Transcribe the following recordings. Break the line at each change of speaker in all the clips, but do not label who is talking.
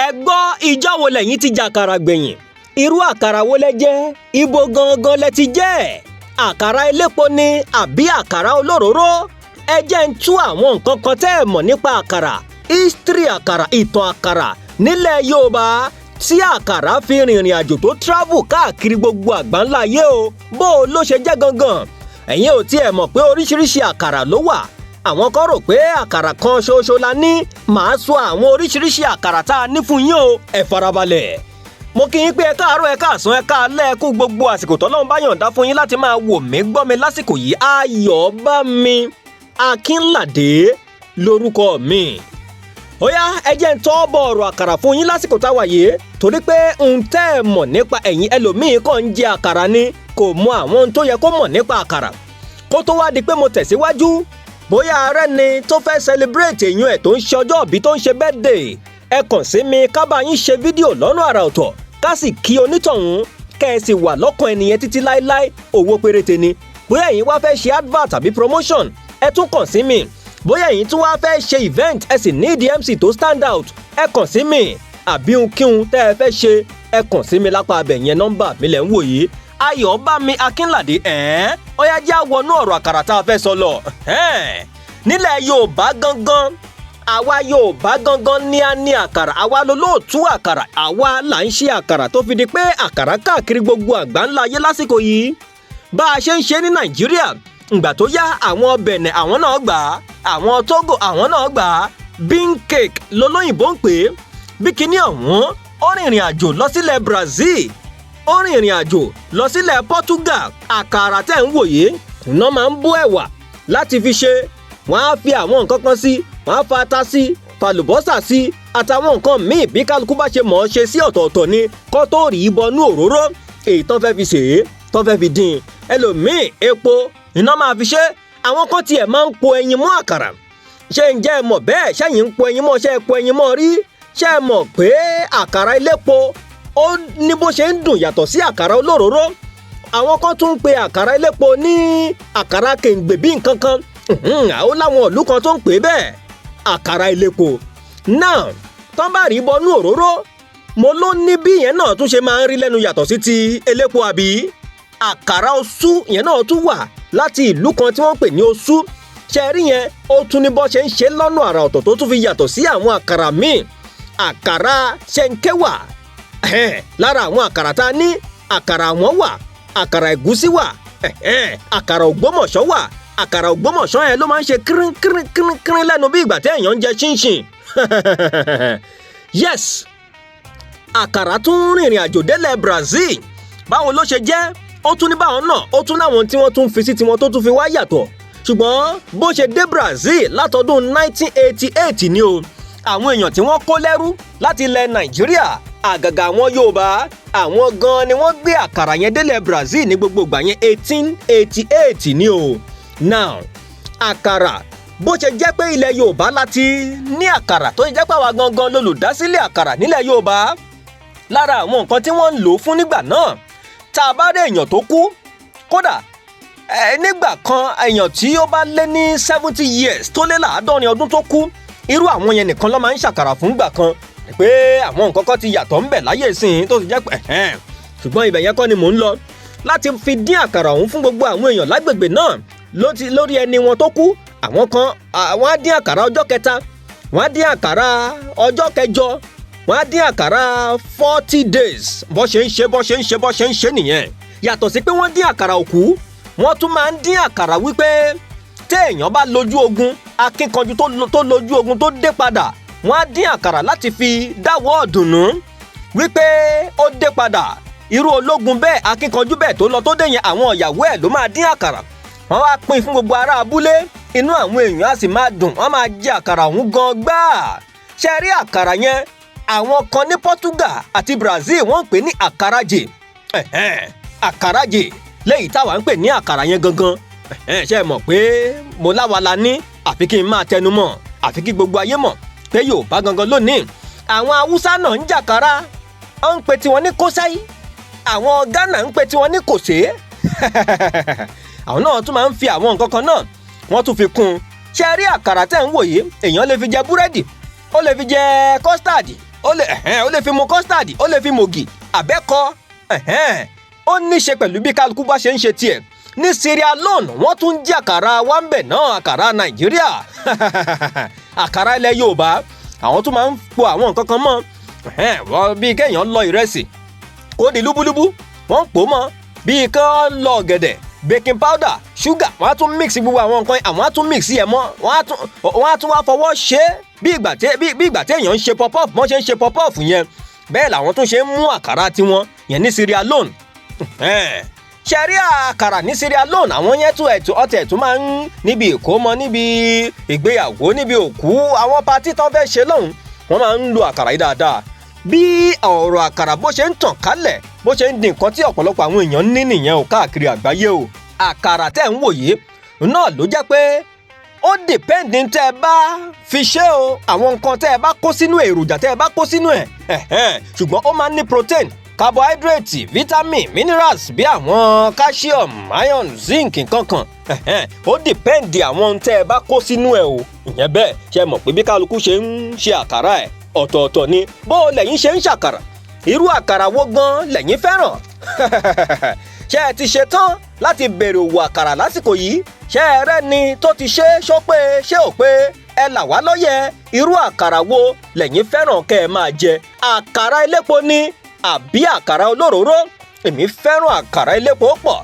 ẹ gbọ́ ìjọ wo lẹ́yìn ti jàkàrà gbẹ̀yìn irú àkàrà wo lẹ jẹ ibo gangan lẹ ti jẹ àkàrà elépo ni àbí àkàrà olóróró ẹ jẹ́ ń tú àwọn nǹkan kan tẹ́ ẹ mọ̀ nípa àkàrà history àkàrà ìtàn àkàrà nílẹ̀ Yorùbá tí àkàrà fi rìnrìn àjò tó travel káàkiri gbogbo àgbáńlá ayé o bó o ló ṣe jẹ́ gangan ẹ̀yin ò tiẹ̀ mọ̀ pé oríṣiríṣi àkàrà ló wà àwọn kan rò pé àkàrà kan ṣoṣo la ní màá sọ àwọn oríṣiríṣi àkàrà tá a ní fún yín o ẹ farabalẹ̀ mo kí yín pé ẹ káàárọ̀ ẹ káàsán ẹ káalẹ́ ẹ kú gbogbo àsìkò tọ́lọ́run bá yọ̀ǹda fún yín láti máa wò mí gbọ́ mi lásìkò yìí Ayọ̀bámi Akínládé lórúkọ mi ó yá ẹ jẹ́ ń tọ́ bọ̀ ọ̀rọ̀ àkàrà fún yín lásìkò táwa yìí torí pé n tẹ́ ẹ mọ̀ nípa ẹ̀yin ẹlòmíín kàn ń jẹ àkàrà ni kò mọ àwọn ohun tó yẹ kó mọ̀ nípa àkàrà kó tó wá di pé mo tẹ̀síwájú bóyá ààrẹ ni tó fẹ́ celebrate èèyàn ẹ̀ tó ń ṣe ọjọ́ ìbí tó ń ṣe birthday ẹ kàn sí mi ká bá yín ṣe fídíò lọ́nà àrà ọ̀tọ̀ ká sì kí onítọ̀hún kẹ́ ẹ sì wà lọ́kàn ẹnìyẹn títí láéláé owó péréte ni bóyá ẹ̀yin wá fẹ́ ṣe advert tàbí promotion ẹ tún kàn sí mi bóyá ẹ̀yin tún wá fẹ́ ṣe event ẹ sì ní MC tó stand out ẹ kàn sí mi àbí ohunkóhun tẹ́ ẹ fẹ́ ṣe ẹ kàn sí mi lápá abẹ yẹn nọ́mbà mi lẹ̀ ń wò yìí Ayọ̀bámi Akínládé ó yá já wọnú ọ̀rọ̀ àkàrà tá a fẹ́ sọ lọ nílẹ̀ Yorùbá gangan àwa Yorùbá gangan ní a ní àkàrà àwa lolóòtú àkàrà àwa là ń ṣe àkàrà tó fi di pé àkàrà káàkiri gbogbo àgbáńlá ayé lásìkò yìí bá a ṣe ń ṣe ní Nàìjíríà ìgbà tó yá àwọn Benin àwọn náà gbà á àwọn Togo àwọn náà gbà á bean cake lolóyìnbó ń pè é bí kinní ọ̀hún ó rìnrìn àjò lọ sílẹ̀ Brazil ó rìnrìn àjò lọ sílẹ̀ Portugal àkàrà tẹ̀ ń wòye iná máa ń bó ẹ̀wà láti fi ṣe wọ́n á fi àwọn nǹkan kan sí wọ́n á fa ata sí falùbọ́sà sí àtàwọn nǹkan míì bí kálukú bá ṣe mọ̀ ọ́ ṣe sí ọ̀tọ̀ọ̀tọ̀ ni kó tó rí i bọnú òróró èyí tán fẹ́ fi ṣèé tán fẹ́ fi dín ẹlòmíì epo iná máa fi ṣe àwọn kan tiẹ̀ máa ń po ẹyin mọ́ àkàrà ṣé ń jẹ́ ẹ mọ̀ bẹ́ẹ̀ ṣẹ́yìn ń po ẹyin mọ́ ṣé ẹ po ẹyin mọ́ rí ṣé ẹ mọ̀ pé àkàrà elépo ó ní bó ṣe ń dùn yàtọ̀ sí àkàrà olóróró àwọn kan tún ń pe àkàrà elépo ní àkàrà kèǹgbè bí nǹkan kan àwọn láwọn ìlú kan tó ń pè bẹ́ẹ̀ àkàrà elépo náà tán bá rí bọnú òróró mo ló ní bí ìyẹn náà tún ṣe máa ń rí lẹ́nu yàtọ̀ sí ti elépo àbí àkàrà oṣù ìyẹn náà tún wà láti ìlú kan tí wọ́n ń pè ní oṣù ṣe rí yẹn ó tún ní bọ́ ṣe ń ṣe lọ́nà àrà ọ̀tọ̀ tó tún fi yàtọ̀ sí àwọn àkàrà míì àkàrà ṣẹ̀ǹkẹ́wà lára àwọn àkàrà tá a ní àkàrà àwọn wà àkàrà ẹ̀gúsí wà àkàrà Ògbómọ̀ṣọ́ wà àkàrà Ògbómọ̀ṣọ́ yẹn ló máa ń ṣe kírín lẹ́nu bí ìgbà tí èèyàn ń jẹ ṣínṣìn yes àkàrà tún rìnrìn àjò délẹ̀ Brazil báwo ló ṣe jẹ́ ó tún ní báwọn náà ó tún láwọn tí wọ́n tún fi sí tiwọn tó tún fi wá yàtọ̀ ṣùgbọ́n bó ṣe dé Brazil látọdún 1988 ni o àwọn èèyàn tí wọ́n kó lẹ́rú láti ilẹ̀ Nàìjíríà àgàgà àwọn Yorùbá àwọn gan ni wọ́n gbé àkàrà yẹn délẹ̀ Brazil ní gbogbo ìgbà yẹn 1888 ni o now àkàrà bó ṣe jẹ́ pé ilẹ̀ Yorùbá láti ní àkàrà tó jẹ́ pé àwa gangan lolùdásílẹ̀ àkàrà nílẹ̀ Yorùbá lára àwọn nǹkan tí wọ́n ń lò fún nígbà náà tá a bá rí èèyàn tó kú kódà nígbà kan èèyàn tí ó bá lé ní 70 years tó lé láàádọ́rin ọdún tó kú irú àwọn yẹn nìkan ló máa ń ṣàkàrà fún gbà kan pé àwọn nǹkan kan ti yàtọ̀ ń bẹ láyé ìsìn tó ti jẹ́ pé ṣùgbọ́n ibẹ̀ yẹn kọ́ ni mò ń lọ láti fi dín àkàrà ọ̀hún fún gbogbo àwọn èèyàn lágbègbè náà lórí ẹni wọn tó kú àwọn kan wọ́n á dín àkàrà ọjọ́ kẹta wọ́n á dín àkàrà ọjọ́ kẹjọ wọ́n á dín àkàrà 40 days bó ṣe ń ṣe nìyẹn yàtọ̀ sí pé wọ́n dín àkàrà òkú wọ́n tún máa ń dín àkàrà wípé téèyàn bá lójú ogun akínkanjú tó lójú ogun tó dé padà wọ́n á dín àkàrà láti fi dáwọ́ ọ̀dùnnú wípé ó dé padà irú ológun bẹ́ẹ̀ akínkanjú bẹ́ẹ̀ tó lọ tó dé yẹn àwọn ìyàwó ẹ̀ ló máa dín àkàrà wọ́n wá pín fún gbogbo ará abúlé inú àwọn èèyàn á sì máa dùn wọ́n máa jẹ àkàrà ọ̀hún gan gbáà ṣe rí àkàrà yẹn àwọn kan ní Portugal àti Brazil wọ́n ń pè ní àkàràjè àkàràjè léyìí táwa ń pè ní àkàrà yẹn gangan ṣe mọ̀ pé mo láwa la ní àfi kí n máa tẹnu mọ́ àfi kí gbogbo ayé mọ̀ pé Yorùbá gangan lónìí àwọn Haúsá náà ń jàkàrà ó ń pe tiwọn ní kósáì àwọn Ghana ń pe tiwọn ní kòsé àwọn náà tún máa ń fi àwọn nǹkan kan náà wọ́n tún fi kún un ṣe rí àkàrà tẹ́ ń wò yìí èèyàn lè fi jẹ búrẹ́dì ó lè fi jẹ kọ́stáàdì ó lè fi mu custard, ó lè fi mògì àbẹ́kọ. Ó ní ṣe pẹ̀lú bí kálukú bá ṣe ń ṣe tiẹ̀. Ní Sierra Leone wọ́n tún jẹ́ àkàrà wa ń bẹ̀ náà, àkàrà Nàìjíríà. Àkàrà ilẹ̀ Yorùbá àwọn tún máa ń po àwọn nǹkan kan mọ́. Wọ́n bí kéèyàn lọ ìrẹsì kó di lúbúlúbú, wọ́n ń pò mọ́. Bí kán lọ ọ̀gẹ̀dẹ̀, baking powder, sugar, wọ́n á tún mix gbogbo àwọn nǹkan, àwọn á tún mix ẹ̀ mọ́. Wọ́n á tún wá fọwọ́ ṣe é bí ìgbà tí èèyàn ń ṣe pop-up, wọ́n ṣe ń ṣe pop-up yẹn. Bẹ́ẹ̀ làwọn tún ṣe ń mú àkàrà tiwọn yẹn ní Sierra Leone. Ṣe rí àkàrà ní Sierra Leone àwọn yẹn ọtẹ̀ tún máa ń níbi ìkómọ, níbi ìgbéyàwó, níbi òkú, àwọn patí tán fẹ́ ṣe lọ́hùn, wọ́n máa ń lo àkàrà yìí dáadáa. Bí ọ̀rọ̀ àkàrà bó ṣe ń tàn kálẹ̀, bó ṣe ń di nǹkan tí ọ̀pọ̀lọpọ̀ àwọn èèyàn ní nìyẹn ò káàkiri àgbáyé o. Àkàrà tẹ́ ń wò yìí náà ló jẹ́ pé ó dìpẹ́ǹdì tẹ́ ẹ bá fi ṣe o, àwọn nǹkan tẹ́ ẹ bá kó sínú èròjà tẹ́ ẹ bá kó sínú ẹ̀. Ṣùgbọ́n ó máa ń ní protein, carbohydrate, vitamin, minerals bí àwọn calcium, iron, zinc nǹkankan. Ó dìpẹ́ǹdì àwọn ohun tẹ́ ẹ bá kó sínú ẹ̀ o. Ìyẹn bẹ́ẹ̀ ṣe mọ̀ pé bí kálukú ṣe ń ṣe àkàrà ẹ̀ ọ̀tọ̀ọ̀tọ̀ ni. Bó lẹ̀yin ṣe ń ṣàkàrà, irú àkàrà wo gan lẹ̀yin fẹ́ràn? Ṣé ẹ ti ṣe tán láti bèrè òwò àkàrà lásìkò yìí? Ṣé ẹ rẹ́ni tó ti ṣe ṣó pé ṣé ò pé? Ẹ là wá lóye, irú àkàrà wo lẹ̀yin fẹ́ràn kẹ́ ẹ máa jẹ? Àkàrà elépo ni àbí àkàrà olóróró? Èmi fẹ́ràn àkàrà elépo pọ̀.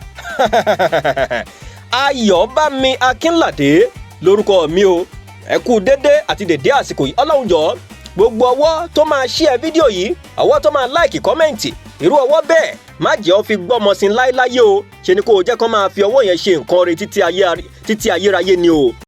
Ayọ̀bámi Akínládé lórúkọ mi o. Ẹ kú dédé àti dèdé àsìkò yìí. Ọlọ́run jọ̀ọ́, gbogbo ọwọ́ tó máa share fídíò yìí, ọwọ́ tó máa like kọ́mẹ́ǹtì, irú ọwọ́ bẹ́ẹ̀ má jẹ́ ó fi gbọ́mọ sí láéláyé o. Ṣe ni kó o jẹ́ kó máa fi ọwọ́ yẹn ṣe nǹkan rẹ̀ títí ayérayé ni o.